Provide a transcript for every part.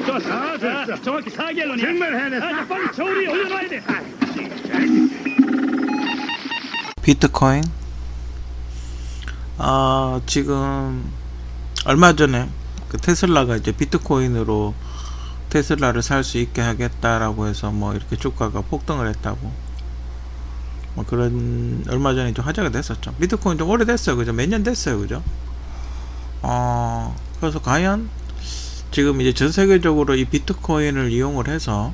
좋았어. 됐어. 정확히 4갤런이야. 정말 해냈어. 빨리 저울이 올려놔야 돼. 비트코인 지금 얼마 전에 그 테슬라가 이제 비트코인으로 테슬라를 살 수 있게 하겠다라고 해서 뭐 이렇게 주가가 폭등을 했다고 뭐 그런 얼마 전에 좀 화제가 됐었죠. 비트코인 좀 오래됐어요. 그죠? 몇 년 됐어요. 그죠? 그래서 과연 지금 이제 전 세계적으로 이 비트코인을 이용을 해서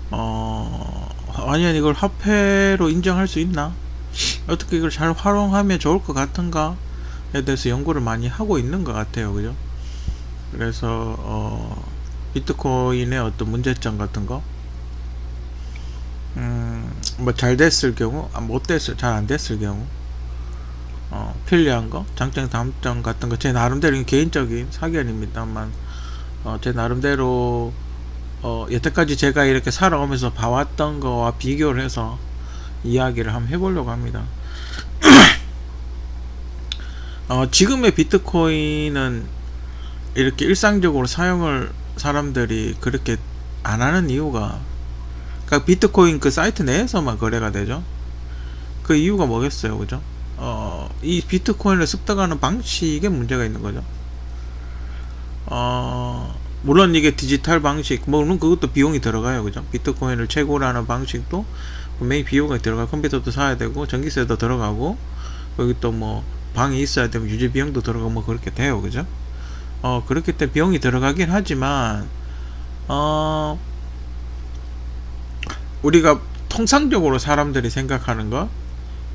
완전 이걸 화폐로 인정할 수 있나? 어떻게 이걸 잘 활용하면 좋을 것 같은가에 대해서 연구를 많이 하고 있는 것 같아요. 그죠? 그래서 비트코인의 어떤 문제점 같은 거 뭐 잘 됐을 경우 못 됐을 잘 안 됐을 경우 편리한 거 장점 단점 같은 거 제 나름대로 개인적인 사견입니다만 제 나름대로 여태까지 제가 이렇게 살아오면서 봐왔던 거와 비교를 해서 이야기를 한번 해보려고 합니다. 지금의 비트코인은 이렇게 일상적으로 사용을 사람들이 그렇게 안 하는 이유가, 그러니까 비트코인 그 사이트 내에서만 거래가 되죠. 그 이유가 뭐겠어요, 그죠? 이 비트코인을 습득하는 방식에 문제가 있는 거죠. 물론 이게 디지털 방식, 물론 그것도 비용이 들어가요, 그죠? 비트코인을 채굴하는 방식도 분명히 비용이 들어가, 컴퓨터도 사야 되고 전기세도 들어가고, 여기 또 뭐 방이 있어야 되면 유지 비용도 들어가고 뭐 그렇게 돼요, 그죠? 그렇기 때문에 비용이 들어가긴 하지만 우리가 통상적으로 사람들이 생각하는 거,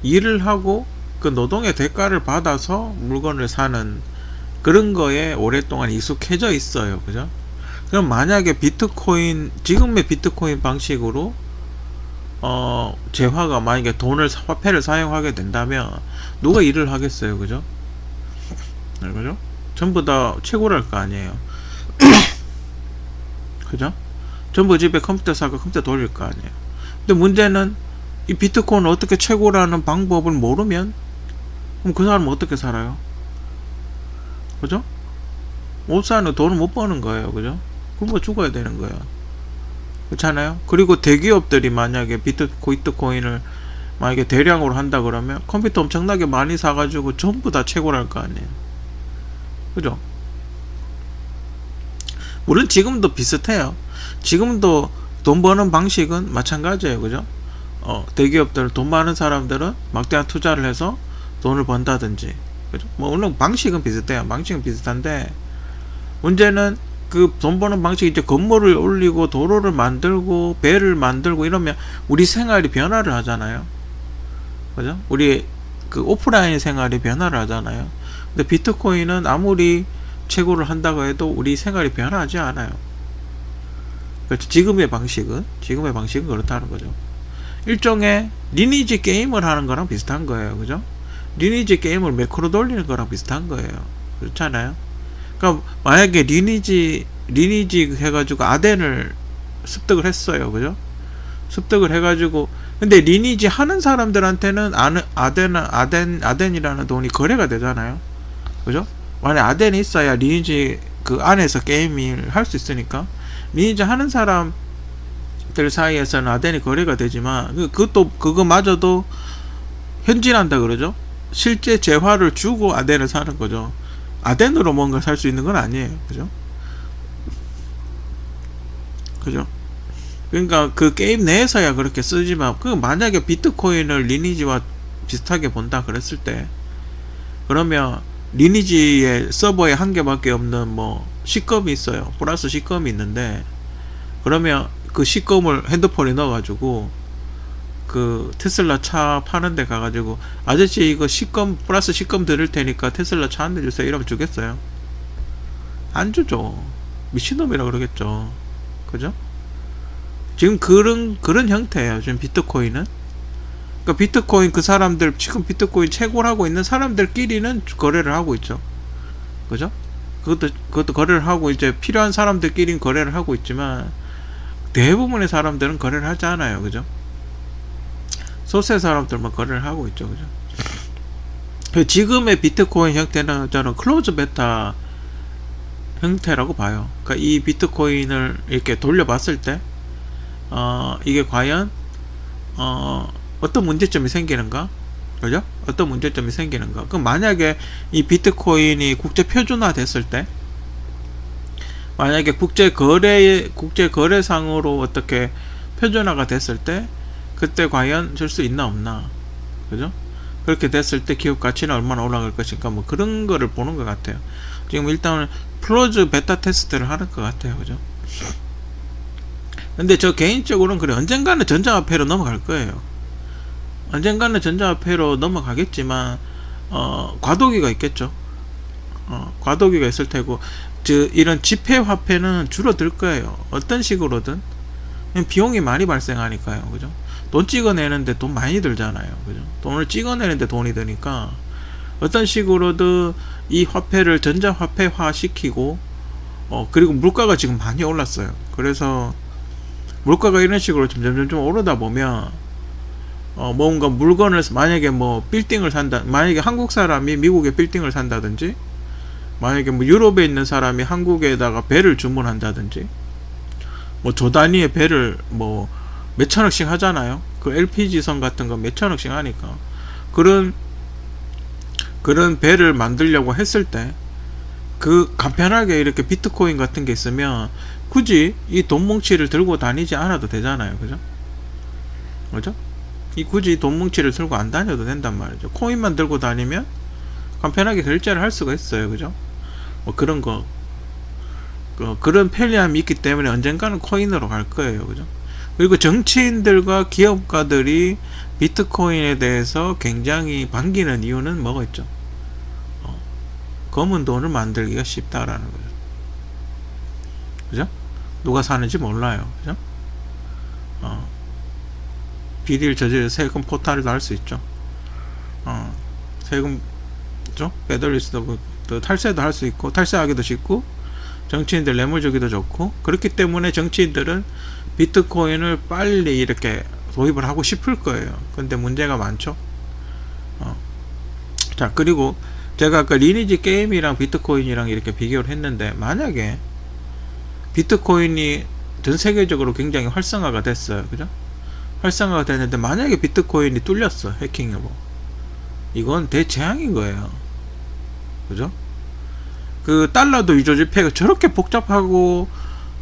일을 하고 그 노동의 대가를 받아서 물건을 사는 그런 거에 오랫동안 익숙해져 있어요, 그죠? 그럼 만약에 비트코인, 지금의 비트코인 방식으로 재화가 만약에 화폐를 사용하게 된다면 누가 일을 하겠어요, 그죠? 네, 그죠? 전부 다 채굴할 거 아니에요. 그죠? 전부 집에 컴퓨터 사고 컴퓨터 돌릴 거 아니에요. 근데 문제는 이 비트코인을 어떻게 채굴하는 방법을 모르면 그럼 그 사람은 어떻게 살아요? 그죠? 못 사는, 돈을 못 버는 거예요, 그죠? 굶어 죽어야 되는 거예요. 그렇잖아요? 그리고 대기업들이 만약에 비트코인을 만약에 대량으로 한다 그러면 컴퓨터 엄청나게 많이 사가지고 전부 다 채굴할 거 아니에요. 그죠? 물론 지금도 비슷해요. 지금도 돈 버는 방식은 마찬가지예요, 그죠? 대기업들, 돈 많은 사람들은 막대한 투자를 해서 돈을 번다든지, 그죠? 뭐 물론 방식은 비슷해요. 방식은 비슷한데 문제는 그 돈 버는 방식이 이제 건물을 올리고 도로를 만들고 배를 만들고 이러면 우리 생활이 변화를 하잖아요, 그죠? 우리 그 오프라인 생활이 변화를 하잖아요. 근데 비트코인은 아무리 채굴을 한다고 해도 우리 생활이 변하지 않아요. 그렇죠. 지금의 방식은 그렇다는 거죠. 일종의 리니지 게임을 하는 거랑 비슷한 거예요, 그죠? 리니지 게임을 매크로 돌리는 거랑 비슷한 거예요. 그렇잖아요. 그러니까 만약에 리니지 해가지고 아덴을 습득을 했어요, 그죠? 습득을 해가지고, 근데 리니지 하는 사람들한테는 아덴이라는 돈이 거래가 되잖아요, 그죠? 만약 아덴이 있어야 리니지 그 안에서 게임을 할 수 있으니까 리니지 하는 사람들 사이에서는 아덴이 거래가 되지만 그거마저도 현질한다 그러죠. 실제 재화를 주고 아덴을 사는 거죠. 아덴으로 뭔가 살 수 있는 건 아니에요, 그죠? 그죠? 그러니까 그 게임 내에서야 그렇게 쓰지만 그 만약에 비트코인을 리니지와 비슷하게 본다 그랬을 때, 그러면 리니지의 서버에 한 개밖에 없는 뭐 식검이 있어요. 플러스 식검이 있는데, 그러면 그 식검을 핸드폰에 넣어가지고 그 테슬라 차 파는 데 가가지고 아저씨 이거 식검 플러스 식검 드릴 테니까 테슬라 차 한 대 주세요 이러면 주겠어요? 안 주죠. 미친놈이라 그러겠죠, 그죠? 지금 그런 형태예요, 지금 비트코인은. 그러니까 비트코인 그 사람들, 지금 비트코인 채굴하고 있는 사람들끼리는 거래를 하고 있죠, 그죠? 그것도 거래를 하고 이제 필요한 사람들끼리는 거래를 하고 있지만 대부분의 사람들은 거래를 하지 않아요, 그죠? 소수의 사람들만 거래를 하고 있죠, 그죠? 지금의 비트코인 형태는 저는 클로즈 베타 형태라고 봐요. 그러니까 이 비트코인을 이렇게 돌려봤을 때 이게 과연 어떤 문제점이 생기는가? 그죠? 어떤 문제점이 생기는가? 그럼 만약에 이 비트코인이 국제 표준화 됐을 때, 만약에 국제 거래상으로 어떻게 표준화가 됐을 때, 그때 과연 줄 수 있나 없나? 그죠? 그렇게 됐을 때 기업 가치는 얼마나 올라갈 것인가? 뭐 그런 거를 보는 것 같아요. 지금 일단 클로즈 베타 테스트를 하는 것 같아요. 그죠? 근데 저 개인적으로는 그래, 언젠가는 전자화폐로 넘어갈 거예요. 언젠가는 전자화폐로 넘어가겠지만 과도기가 있겠죠. 과도기가 있을 테고, 이런 지폐화폐는 줄어들 거예요. 어떤 식으로든 비용이 많이 발생하니까요. 그죠? 돈 찍어내는데 돈 많이 들잖아요. 그죠? 돈을 찍어내는데 돈이 드니까 어떤 식으로든 이 화폐를 전자화폐화 시키고, 그리고 물가가 지금 많이 올랐어요. 그래서 물가가 이런 식으로 점점 좀 오르다 보면 뭔가 물건을, 만약에 뭐 빌딩을 산다, 만약에 한국 사람이 미국에 빌딩을 산다든지, 만약에 뭐 유럽에 있는 사람이 한국에다가 배를 주문한다든지, 뭐 조 단위의 배를 뭐 몇천억씩 하잖아요. 그 LPG선 같은 거 몇천억씩 하니까 그런 배를 만들려고 했을 때, 그 간편하게 이렇게 비트코인 같은 게 있으면 굳이 이 돈 뭉치를 들고 다니지 않아도 되잖아요. 그죠? 그죠? 굳이 돈 뭉치를 들고 안 다녀도 된단 말이죠. 코인만 들고 다니면 간편하게 결제를 할 수가 있어요. 그죠? 뭐 그런 거, 그런 편리함이 있기 때문에 언젠가는 코인으로 갈 거예요. 그죠? 그리고 정치인들과 기업가들이 비트코인에 대해서 굉장히 반기는 이유는 뭐겠죠? 검은 돈을 만들기가 쉽다라는 거죠. 그죠? 누가 사는지 몰라요. 그죠? 비리를 저지르 세금 포탈도 할 수 있죠. 세금 빼돌릴 수도 있고, 또 탈세도 할 수 있고, 탈세하기도 쉽고, 정치인들 뇌물 주기도 좋고, 그렇기 때문에 정치인들은 비트코인을 빨리 이렇게 도입을 하고 싶을 거예요. 근데 문제가 많죠. 자, 그리고 제가 아까 리니지 게임이랑 비트코인이랑 이렇게 비교를 했는데, 만약에 비트코인이 전 세계적으로 굉장히 활성화가 됐어요. 그죠? 활성화가 됐는데 만약에 비트코인이 뚫렸어, 해킹으로, 이건 대재앙인 거예요. 그죠? 그 달러도 위조지폐가 저렇게 복잡하고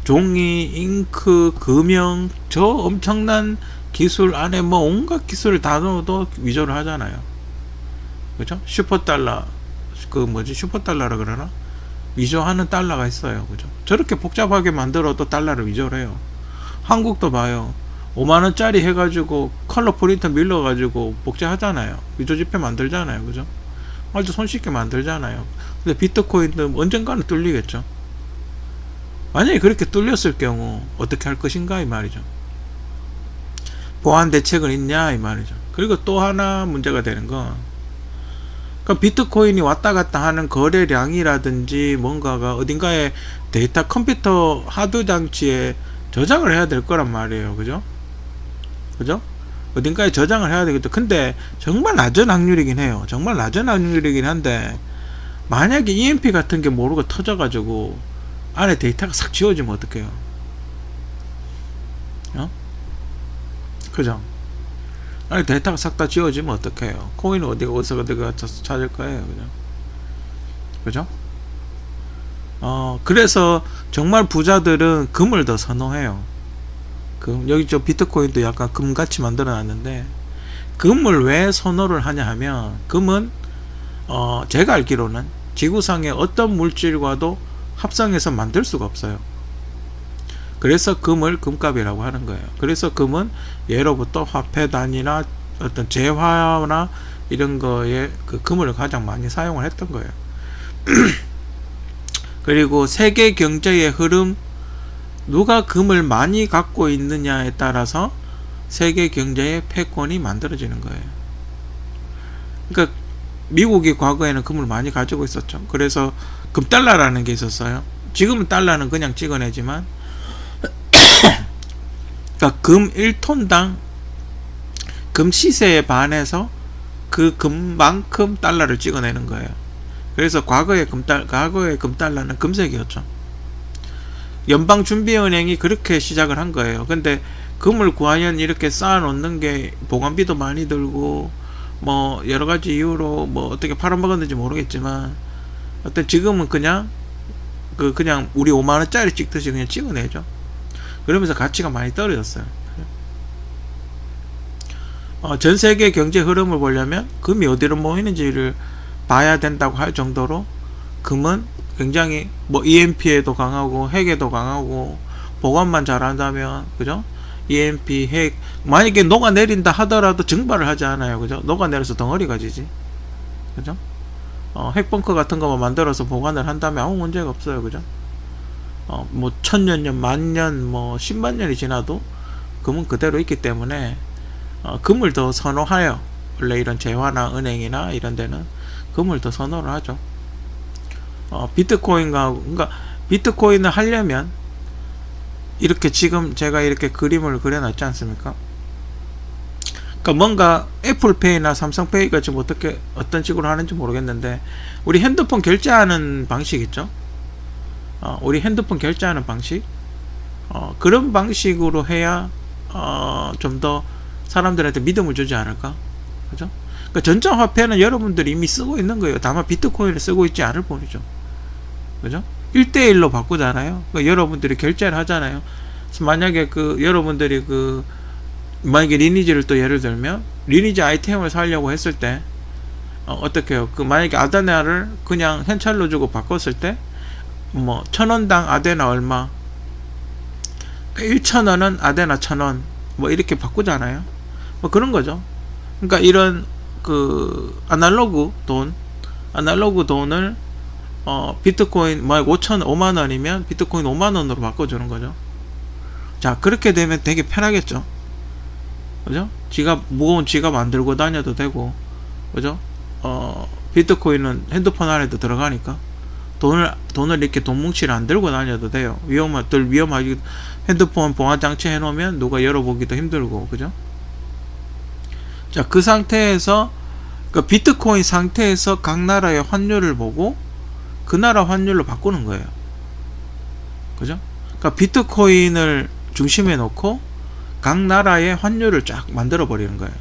종이, 잉크, 금형, 저 엄청난 기술 안에 뭐 온갖 기술을 다 넣어도 위조를 하잖아요. 그죠? 슈퍼달러, 슈퍼달러라 그러나? 위조하는 달러가 있어요. 그죠? 저렇게 복잡하게 만들어도 달러를 위조를 해요. 한국도 봐요. 5만원짜리 해가지고 컬러 프린터 밀러가지고 복제하잖아요. 위조지폐 만들잖아요. 그죠? 아주 손쉽게 만들잖아요. 근데 비트코인도 언젠가는 뚫리겠죠. 만약에 그렇게 뚫렸을 경우 어떻게 할 것인가 이 말이죠. 보안 대책은 있냐 이 말이죠. 그리고 또 하나 문제가 되는 건, 그러니까 비트코인이 왔다 갔다 하는 거래량이라든지 뭔가가 어딘가에 데이터 컴퓨터 하드 장치에 저장을 해야 될 거란 말이에요. 그죠? 그죠? 어딘가에 저장을 해야 되겠죠. 근데 정말 낮은 확률이긴 해요. 정말 낮은 확률이긴 한데, 만약에 EMP 같은 게 모르고 터져가지고 안에 데이터가 싹 지워지면 어떡해요? 그죠? 안에 데이터가 싹 다 지워지면 어떡해요? 코인은 어디서 찾을 거예요? 그죠? 그래서 정말 부자들은 금을 더 선호해요. 여기 저 비트코인도 약간 금같이 만들어 놨는데, 금을 왜 선호를 하냐 하면, 금은 제가 알기로는 지구상의 어떤 물질과도 합성해서 만들 수가 없어요. 그래서 금을 금값이라고 하는 거예요. 그래서 금은 예로부터 화폐 단위나 어떤 재화나 이런 거에 그 금을 가장 많이 사용을 했던 거예요. 그리고 세계 경제의 흐름, 누가 금을 많이 갖고 있느냐에 따라서 세계 경제의 패권이 만들어지는 거예요. 그러니까 미국이 과거에는 금을 많이 가지고 있었죠. 그래서 금달러라는 게 있었어요. 지금은 달러는 그냥 찍어내지만, 그러니까 금 1톤당 금 시세에 반해서 그 금만큼 달러를 찍어내는 거예요. 그래서 과거의 금달러는 금색이었죠. 연방준비은행이 그렇게 시작을 한 거예요. 근데 금을 과연 이렇게 쌓아 놓는 게 보관비도 많이 들고 뭐 여러 가지 이유로 뭐 어떻게 팔아먹었는지 모르겠지만, 어떤 지금은 그냥 우리 5만원짜리 찍듯이 그냥 찍어내죠. 그러면서 가치가 많이 떨어졌어요. 전 세계 경제 흐름을 보려면 금이 어디로 모이는지를 봐야 된다고 할 정도로 금은 굉장히 뭐 EMP에도 강하고 핵에도 강하고, 보관만 잘한다면, 그죠? EMP, 핵, 만약에 녹아내린다 하더라도 증발을 하지 않아요. 그죠? 녹아내려서 덩어리가 지지. 그죠? 핵벙커 같은 거만 만들어서 보관을 한다면 아무 문제가 없어요. 그죠? 뭐 1000년, 만년, 뭐 10만 년이 지나도 금은 그대로 있기 때문에 금을 더 선호하여, 원래 이런 재화나 은행이나 이런 데는 금을 더 선호를 하죠. 그러니까 비트코인을 하려면 이렇게 지금 제가 이렇게 그림을 그려놨지 않습니까? 그러니까 뭔가 애플페이나 삼성페이가 지금 어떤 식으로 하는지 모르겠는데, 우리 핸드폰 결제하는 방식 있죠? 우리 핸드폰 결제하는 방식, 그런 방식으로 해야 좀 더 사람들한테 믿음을 주지 않을까? 그죠? 그러니까 전자화폐는 여러분들이 이미 쓰고 있는 거예요. 다만 비트코인을 쓰고 있지 않을 뿐이죠. 그죠? 1대1로 바꾸잖아요. 그러니까 여러분들이 결제를 하잖아요. 그래서 만약에 여러분들이 만약에 리니지를 또 예를 들면 리니지 아이템을 사려고 했을 때 어떻게 해요? 만약에 아데나를 그냥 현찰로 주고 바꿨을 때 뭐 1000원당 아데나 얼마, 1000원은 아데나 1000원, 뭐 이렇게 바꾸잖아요. 뭐 그런 거죠. 그러니까 이런 아날로그 돈을 비트코인 만약 5만원이면 비트코인 5만원으로 바꿔주는 거죠. 자, 그렇게 되면 되게 편하겠죠. 그죠? 무거운 지갑 안 들고 다녀도 되고, 그죠? 비트코인은 핸드폰 안에도 들어가니까 돈을 이렇게 돈 뭉치를 안 들고 다녀도 돼요. 위험하게 핸드폰 보안 장치 해놓으면 누가 열어보기도 힘들고, 그죠? 자, 그 상태에서 비트코인 상태에서 각 나라의 환율을 보고 그 나라 환율로 바꾸는 거예요. 그죠? 그러니까 비트코인을 중심에 놓고 각 나라의 환율을 쫙 만들어 버리는 거예요.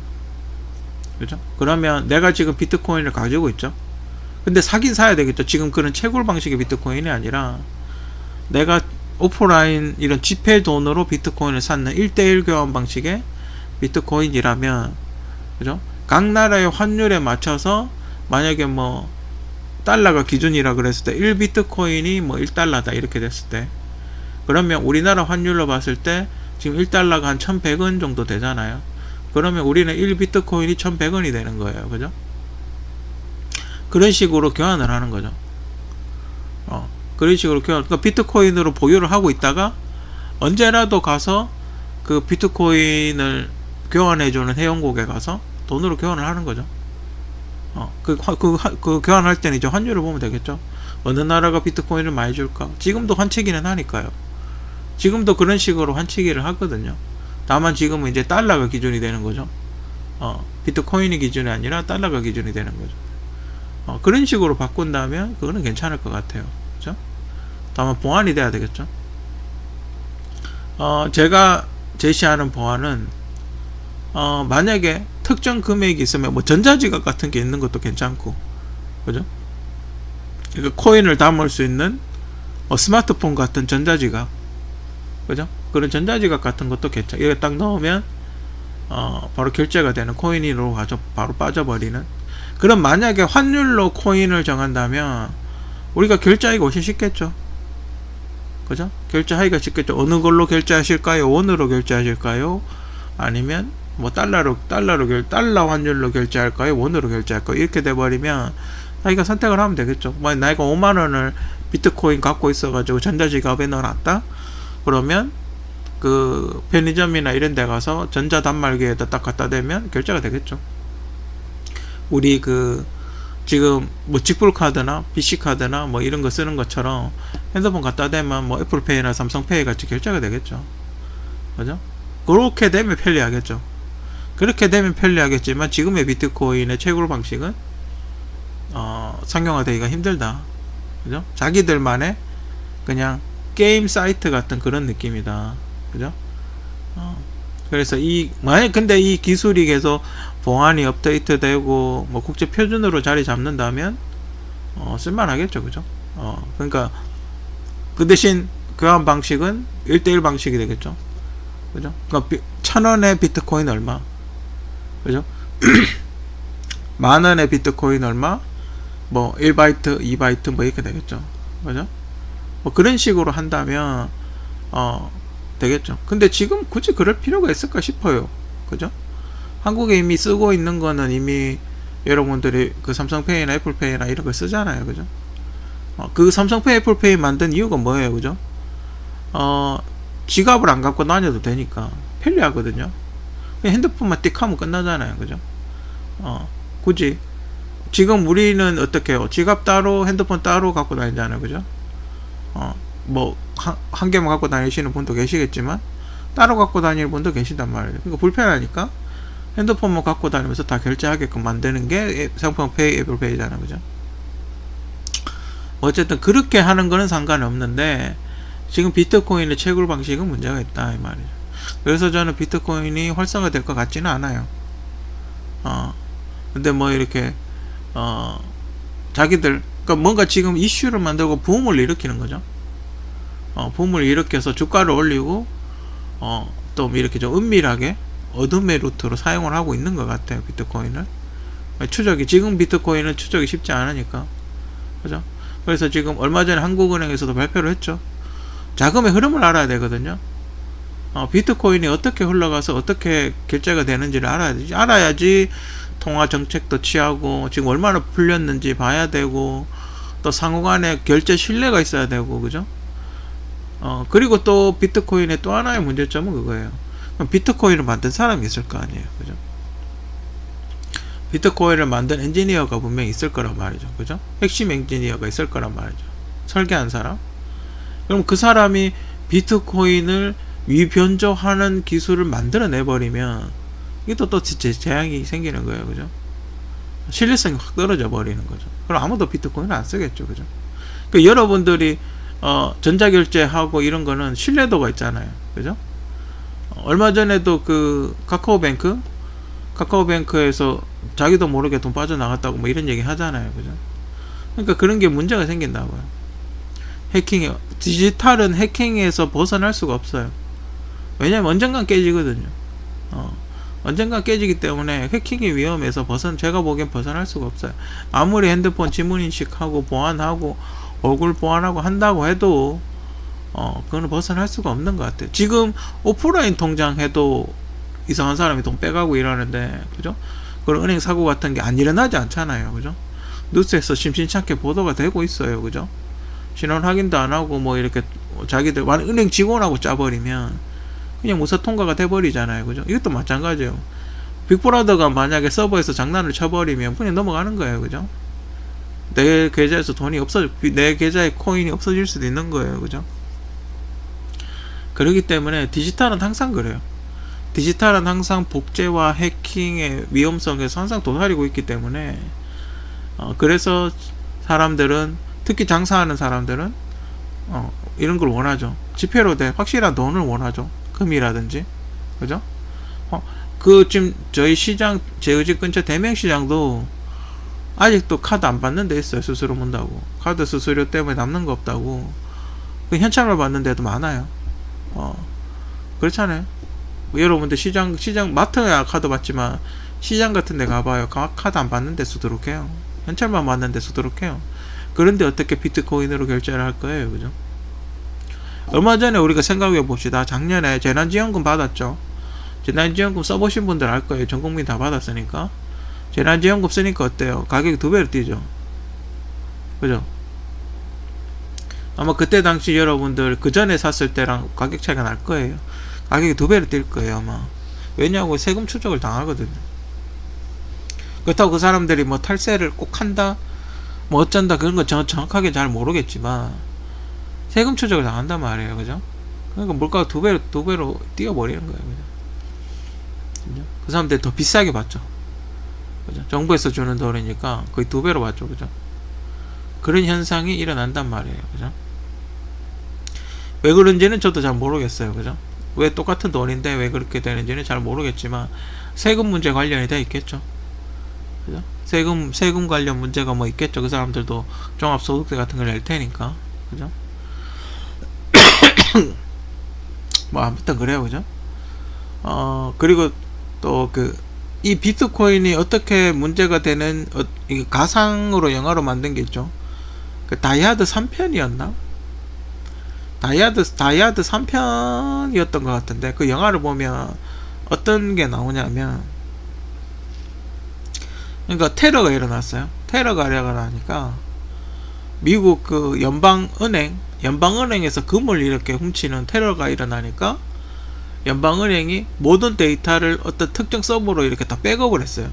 그죠? 그러면 내가 지금 비트코인을 가지고 있죠. 근데 사긴 사야 되겠죠. 지금 그런 채굴 방식의 비트코인이 아니라 내가 오프라인 이런 지폐 돈으로 비트코인을 샀는 1대1 교환 방식의 비트코인이라면, 그죠? 각 나라의 환율에 맞춰서 만약에 뭐 달러가 기준이라 그랬을 때 1비트코인이 뭐 1달러다 이렇게 됐을 때, 그러면 우리나라 환율로 봤을 때 지금 1달러가 한 1100원 정도 되잖아요. 그러면 우리는 1비트코인이 1100원이 되는 거예요. 그죠? 그런 식으로 교환을 하는 거죠. 그런 식으로 그러니까 비트코인으로 보유를 하고 있다가 언제라도 가서 그 비트코인을 교환해주는 회원국에 가서 돈으로 교환을 하는 거죠. 그 교환할 때는 이제 환율을 보면 되겠죠. 어느 나라가 비트코인을 많이 줄까? 지금도 환치기는 하니까요. 지금도 그런 식으로 환치기를 하거든요. 다만 지금은 이제 달러가 기준이 되는 거죠. 비트코인이 기준이 아니라 달러가 기준이 되는 거죠. 그런 식으로 바꾼다면 그거는 괜찮을 것 같아요. 그죠? 다만 보안이 돼야 되겠죠. 제가 제시하는 보안은 만약에 특정 금액이 있으면 뭐 전자지갑 같은 게 있는 것도 괜찮고, 그죠? 그러니까 코인을 담을 수 있는 스마트폰 같은 전자지갑, 그죠? 그런 전자지갑 같은 것도 괜찮아. 이거 딱 넣으면 바로 결제가 되는, 코인으로 가져 바로 빠져버리는. 그럼 만약에 환율로 코인을 정한다면 우리가 결제하기가 훨씬 쉽겠죠. 그죠? 결제하기가 쉽겠죠. 어느 걸로 결제하실까요? 원으로 결제하실까요? 아니면 뭐 달러 환율로 결제할까요? 원으로 결제할까요? 이렇게 돼버리면 자기가 선택을 하면 되겠죠. 만약 내가 5만원을 비트코인 갖고 있어가지고 전자지갑에 넣어놨다? 그러면 그 편의점이나 이런 데 가서 전자 단말기에다 딱 갖다 대면 결제가 되겠죠. 우리 지금 뭐 직불카드나 BC카드나 뭐 이런 거 쓰는 것처럼 핸드폰 갖다 대면 뭐 애플페이나 삼성페이 같이 결제가 되겠죠. 그죠? 그렇게 되면 편리하겠죠. 그렇게 되면 편리하겠지만 지금의 비트코인의 채굴 방식은 상용화되기가 힘들다. 그죠? 자기들만의 그냥 게임 사이트 같은 그런 느낌이다. 그죠? 그래서 만약 근데 이 기술이 계속 보안이 업데이트 되고 뭐 국제 표준으로 자리 잡는다면 쓸만하겠죠. 그죠? 그러니까 그 대신 교환 방식은 1대1 방식이 되겠죠. 그죠? 그러니까 1,000원의 비트코인 얼마? 그죠? 만원의 비트코인 얼마? 뭐 1바이트, 2바이트 뭐 이렇게 되겠죠. 그죠? 뭐 그런 식으로 한다면 되겠죠. 근데 지금 굳이 그럴 필요가 있을까 싶어요. 그죠? 한국에 이미 쓰고 있는 거는 이미 여러분들이 그 삼성페이나 애플페이나 이런 걸 쓰잖아요. 그죠? 그 삼성페이, 애플페이 만든 이유가 뭐예요? 그죠? 지갑을 안 갖고 다녀도 되니까 편리하거든요. 그냥 핸드폰만 띡 하면 끝나잖아요. 그죠? 굳이 지금 우리는 어떻게 해요? 지갑 따로 핸드폰 따로 갖고 다니잖아요. 그죠? 뭐 한 개만 갖고 다니시는 분도 계시겠지만 따로 갖고 다니는 분도 계신단 말이에요. 그러니까 불편하니까 핸드폰만 갖고 다니면서 다 결제하게끔 만드는 게 삼성페이, 애플페이잖아요. 그죠? 어쨌든 그렇게 하는 거는 상관이 없는데 지금 비트코인의 채굴 방식은 문제가 있다 이 말이죠. 그래서 저는 비트코인이 활성화될 것 같지는 않아요. 근데 뭐 이렇게 자기들 그러니까 뭔가 지금 이슈를 만들고 붐을 일으키는 거죠. 붐을 일으켜서 주가를 올리고 또 이렇게 좀 은밀하게 어둠의 루트로 사용을 하고 있는 것 같아요. 비트코인을 지금 비트코인은 추적이 쉽지 않으니까. 그죠? 그래서 지금 얼마 전에 한국은행에서도 발표를 했죠. 자금의 흐름을 알아야 되거든요. 비트코인이 어떻게 흘러가서 어떻게 결제가 되는지를 알아야지 통화 정책도 취하고 지금 얼마나 풀렸는지 봐야 되고 또 상호간에 결제 신뢰가 있어야 되고. 그죠? 그리고 또 비트코인의 또 하나의 문제점은 그거예요. 그럼 비트코인을 만든 사람이 있을 거 아니에요. 그죠? 비트코인을 만든 엔지니어가 분명히 있을 거란 말이죠. 그죠? 핵심 엔지니어가 있을 거란 말이죠. 설계한 사람. 그럼 그 사람이 비트코인을 위변조하는 기술을 만들어내버리면 이게 또 재앙이 생기는 거예요. 그죠? 신뢰성이 확 떨어져 버리는 거죠. 그럼 아무도 비트코인을 안 쓰겠죠. 그죠? 그 여러분들이 전자결제하고 이런 거는 신뢰도가 있잖아요. 그죠? 얼마 전에도 그 카카오뱅크에서 자기도 모르게 돈 빠져나갔다고 뭐 이런 얘기 하잖아요. 그죠? 그러니까 그런 게 문제가 생긴다고요. 디지털은 해킹에서 벗어날 수가 없어요. 왜냐면 언젠간 깨지거든요. 언젠간 깨지기 때문에 해킹이 위험해서 제가 보기엔 벗어날 수가 없어요. 아무리 핸드폰 지문인식하고 보안하고 얼굴 보안하고 한다고 해도 그거는 벗어날 수가 없는 것 같아요. 지금 오프라인 통장 해도 이상한 사람이 돈 빼가고 이러는데, 그죠? 그런 은행 사고 같은 게 안 일어나지 않잖아요. 그죠? 뉴스에서 심심찮게 보도가 되고 있어요. 그죠? 신원 확인도 안 하고 뭐 이렇게 자기들 은행 직원하고 짜버리면 그냥 무사 통과가 돼버리잖아요. 그죠? 이것도 마찬가지예요. 빅브라더가 만약에 서버에서 장난을 쳐버리면 그냥 넘어가는 거예요. 그죠? 내 계좌에서 내 계좌에 코인이 없어질 수도 있는 거예요. 그죠? 그렇기 때문에 디지털은 항상 그래요. 디지털은 항상 복제와 해킹의 위험성에서 항상 도사리고 있기 때문에 그래서 사람들은, 특히 장사하는 사람들은 이런 걸 원하죠. 지폐로 된 확실한 돈을 원하죠. 금이라든지. 그죠? 지금 저희 시장, 제 집 근처 대명시장도 아직도 카드 안 받는 데 있어요. 수수료 문다고. 카드 수수료 때문에 남는 거 없다고. 그 현찰을 받는 데도 많아요. 그렇잖아요. 여러분들 시장 마트야 카드 받지만 시장 같은 데 가봐요. 카드 안 받는 데 쓰도록 해요. 현찰만 받는 데 쓰도록 해요. 그런데 어떻게 비트코인으로 결제를 할 거예요. 그죠? 얼마 전에 우리가 생각해 봅시다. 작년에 재난지원금 받았죠. 재난지원금 써보신 분들 알 거예요. 전 국민 다 받았으니까. 재난지원금 쓰니까 어때요? 가격이 2배로 뛰죠. 그죠? 아마 그때 당시 여러분들 그 전에 샀을 때랑 가격 차이가 날 거예요. 가격이 2배로 뛸 거예요. 아마. 왜냐하고 세금 추적을 당하거든요. 그렇다고 그 사람들이 뭐 탈세를 꼭 한다, 뭐 어쩐다, 그런 거 정확하게 잘 모르겠지만 세금 추적을 당한단 말이에요. 그죠? 그러니까 물가가 2배로 뛰어버리는 거예요. 그죠? 그 사람들이 더 비싸게 받죠. 그죠? 정부에서 주는 돈이니까 거의 2배로 받죠. 그죠? 그런 현상이 일어난단 말이에요. 그죠? 왜 그런지는 저도 잘 모르겠어요. 그죠? 왜 똑같은 돈인데 왜 그렇게 되는지는 잘 모르겠지만 세금 문제 관련이 돼 있겠죠. 그죠? 세금 관련 문제가 뭐 있겠죠. 그 사람들도 종합소득세 같은 걸 낼 테니까. 그죠? 뭐 아무튼 그래요. 그죠? 그리고 또 이 비트코인이 어떻게 문제가 되는 이게 가상으로 영화로 만든 게 있죠. 그 다이아드 3편이었나? 다이아드 3편이었던 것 같은데 그 영화를 보면 어떤 게 나오냐면 그러니까 테러가 일어났어요. 테러가 일어나니까 미국 그 연방은행에서 금을 이렇게 훔치는 테러가 일어나니까 연방은행이 모든 데이터를 어떤 특정 서버로 이렇게 다 백업을 했어요.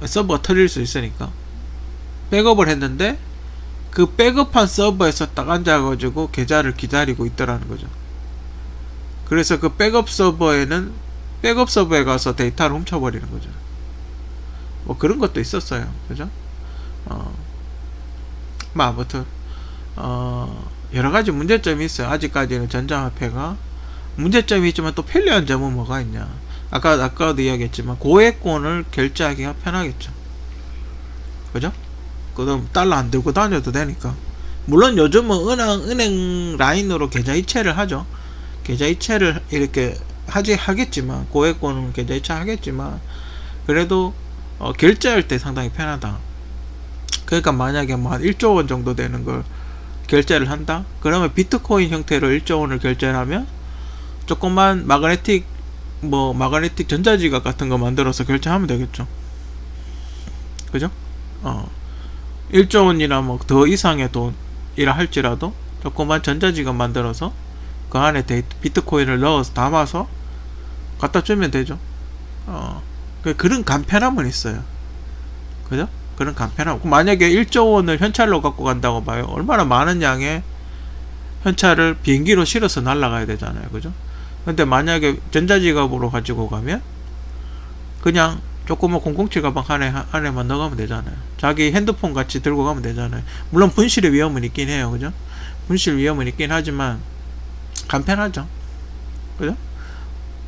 서버가 털릴 수 있으니까 백업을 했는데 그 백업한 서버에서 딱 앉아가지고 계좌를 기다리고 있더라는 거죠. 그래서 그 백업 서버에 가서 데이터를 훔쳐버리는 거죠. 뭐 그런 것도 있었어요. 그죠? 뭐 아무튼 여러가지 문제점이 있어요. 아직까지는 전자화폐가 문제점이 있지만 또 편리한 점은 뭐가 있냐. 아까도 이야기했지만 고액권을 결제하기가 편하겠죠. 그죠? 그다음 달러 안 들고 다녀도 되니까. 물론 요즘은 은행 라인으로 계좌 이체를 하죠. 계좌 이체를 이렇게 하겠지만 고액권은 계좌 이체 하겠지만 그래도 결제할 때 상당히 편하다. 그러니까 만약에 뭐 한 1조 원 정도 되는 걸 결제를 한다? 그러면 비트코인 형태로 1조 원을 결제를 하면 조그만 마그네틱 전자지갑 같은 거 만들어서 결제하면 되겠죠. 그죠? 1조 원이나 뭐 더 이상의 돈이라 할지라도 조그만 전자지갑 만들어서 그 안에 비트코인을 넣어서 담아서 갖다 주면 되죠. 그런 간편함은 있어요. 그죠? 그런 간편함. 만약에 1조 원을 현찰로 갖고 간다고 봐요. 얼마나 많은 양의 현찰을 비행기로 실어서 날아가야 되잖아요. 그죠? 근데 만약에 전자지갑으로 가지고 가면 그냥 조그만 007 가방 안에만 넣어가면 되잖아요. 자기 핸드폰 같이 들고 가면 되잖아요. 물론 분실의 위험은 있긴 해요. 그죠? 분실 위험은 있긴 하지만 간편하죠. 그죠?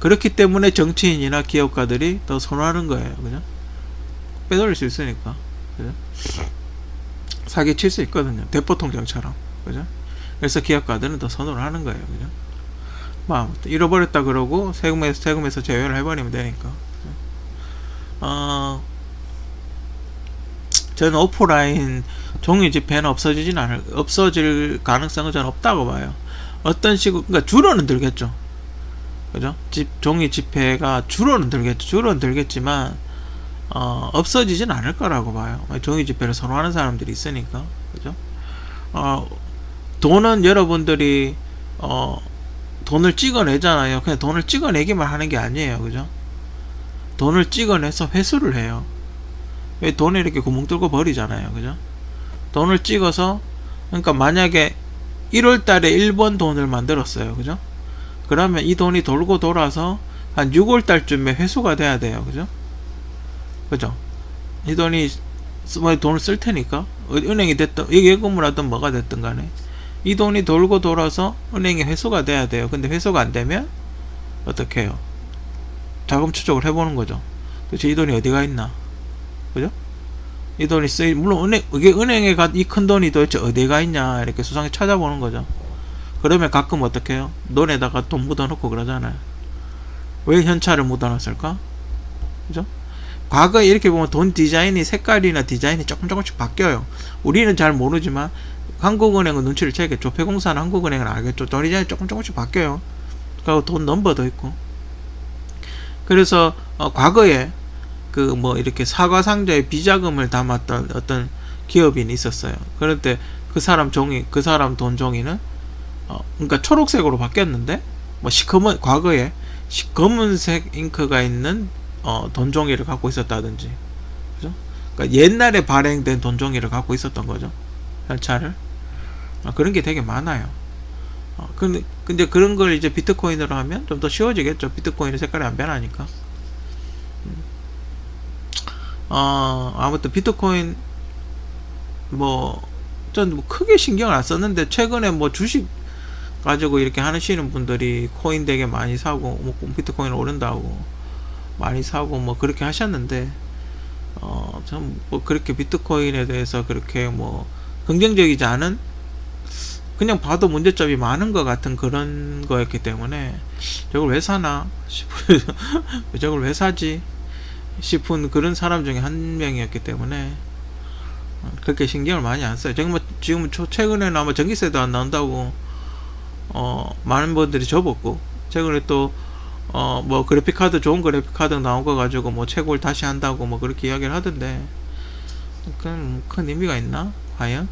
그렇기 때문에 정치인이나 기업가들이 더 선호하는 거예요. 그죠? 빼돌릴 수 있으니까. 그죠? 사기 칠 수 있거든요. 대포통장처럼. 그죠? 그래서 기업가들은 더 선호를 하는 거예요. 그죠? 뭐 아무튼 잃어버렸다 그러고 세금에서 제외를 해버리면 되니까. 저는 오프라인 종이 집회는 없어질 가능성은 저는 없다고 봐요. 어떤 식으로, 그러니까 줄어는 들겠죠. 그죠? 종이 집회가 줄어는 들겠지만, 없어지진 않을 거라고 봐요. 종이 집회를 선호하는 사람들이 있으니까. 그죠? 돈은 여러분들이, 돈을 찍어내잖아요. 그냥 돈을 찍어내기만 하는 게 아니에요. 그죠? 돈을 찍어내서 회수를 해요. 왜 돈에 이렇게 구멍 뚫고 버리잖아요. 그죠? 돈을 찍어서, 그러니까 만약에 1월달에 1번 돈을 만들었어요. 그죠? 그러면 이 돈이 돌고 돌아서 한 6월달쯤에 회수가 돼야 돼요. 그죠? 그죠? 이 돈이, 돈을 쓸 테니까, 은행이 됐든, 예금을 하든 뭐가 됐든 간에, 이 돈이 돌고 돌아서 은행에 회수가 돼야 돼요. 근데 회수가 안 되면, 어떻게 해요? 자금 추적을 해보는 거죠. 도대체 이 돈이 어디가 있나? 그죠? 이 돈이 물론 은행에 이 큰 돈이 도대체 어디가 있냐, 이렇게 수상히 찾아보는 거죠. 그러면 가끔 어떻게 해요? 논에다가 돈 묻어놓고 그러잖아요. 왜 현찰을 묻어놨을까? 그죠? 과거에 이렇게 보면 돈 디자인이, 색깔이나 디자인이 조금씩 바뀌어요. 우리는 잘 모르지만, 한국은행은 눈치를 채겠죠. 조폐공사는 한국은행은 알겠죠. 돈 디자인이 조금씩 바뀌어요. 그리고 돈 넘버도 있고. 그래서, 과거에, 이렇게 사과 상자에 비자금을 담았던 어떤 기업인이 있었어요. 그런데 그 사람 돈 종이는, 그러니까 초록색으로 바뀌었는데, 과거에 검은색 잉크가 있는, 돈 종이를 갖고 있었다든지, 그죠? 그러니까 옛날에 발행된 돈 종이를 갖고 있었던 거죠. 현찰을. 그런 게 되게 많아요. 근데 그런 걸 이제 비트코인으로 하면 좀 더 쉬워지겠죠. 비트코인의 색깔이 안 변하니까. 아무튼 비트코인 전 뭐 크게 신경을 안 썼는데 최근에 뭐 주식 가지고 이렇게 하시는 분들이 코인 되게 많이 사고 뭐 비트코인 오른다고 많이 사고 뭐 그렇게 하셨는데 전 뭐 그렇게 비트코인에 대해서 그렇게 뭐 긍정적이지 않은, 그냥 봐도 문제점이 많은 것 같은 그런 거였기 때문에 저걸 왜 사나 싶어요. 저걸 왜 사지 싶은 그런 사람 중에 한 명이었기 때문에 그렇게 신경을 많이 안 써요. 지금 최근에는 아마 전기세도 안 나온다고 많은 분들이 접었고, 최근에 또 뭐 그래픽카드, 좋은 그래픽카드 나온 거 가지고 뭐 채굴 다시 한다고 뭐 그렇게 이야기를 하던데, 그건 큰 의미가 있나 과연?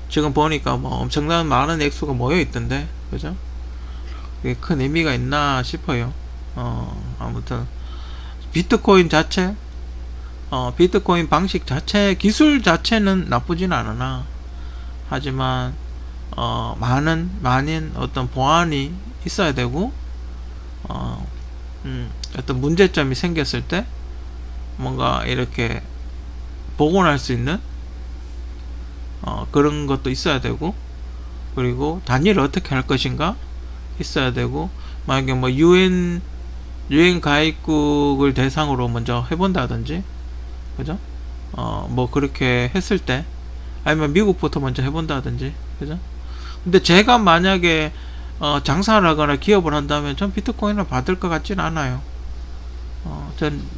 지금 보니까 뭐 엄청난 많은 액수가 모여 있던데, 그죠? 그게 큰 의미가 있나 싶어요. 아무튼 비트코인 자체, 비트코인 방식 자체, 기술 자체는 나쁘진 않으나, 하지만 많은 어떤 보안이 있어야 되고, 어떤 문제점이 생겼을 때 뭔가 이렇게 복원할 수 있는 그런 것도 있어야 되고, 그리고 단위를 어떻게 할 것인가 있어야 되고, 만약에 뭐 유엔 가입국을 대상으로 먼저 해본다든지, 그죠? 뭐 그렇게 했을 때, 아니면 미국부터 먼저 해본다든지, 그죠? 근데 제가 만약에 장사를 하거나 기업을 한다면 전 비트코인을 받을 것 같진 않아요.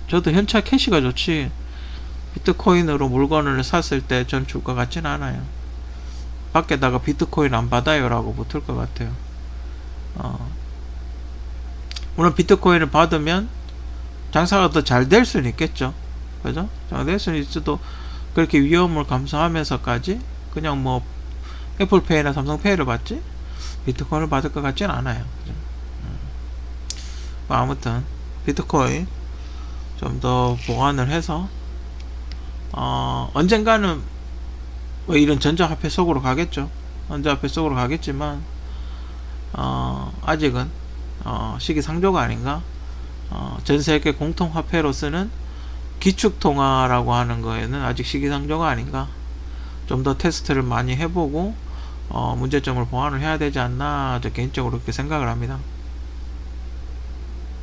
저도 현찰 캐시가 좋지 비트코인으로 물건을 샀을 때 전 줄 것 같진 않아요. 밖에다가 비트코인 안 받아요 라고 붙을 것 같아요. 물론 비트코인을 받으면 장사가 더 잘 될 수는 있겠죠, 그죠? 잘 될 수는 있어도 그렇게 위험을 감수하면서까지 그냥 뭐 애플페이나 삼성페이를 받지 비트코인을 받을 것 같진 않아요. 그죠? 뭐 아무튼 비트코인 좀 더 보완을 해서 언젠가는 뭐 이런 전자화폐 속으로 가겠죠. 전자화폐 속으로 가겠지만 아직은 시기상조가 아닌가. 전세계 공통화폐로 쓰는 기축통화라고 하는 거에는 아직 시기상조가 아닌가. 좀 더 테스트를 많이 해보고 문제점을 보완을 해야 되지 않나, 저 개인적으로 그렇게 생각을 합니다.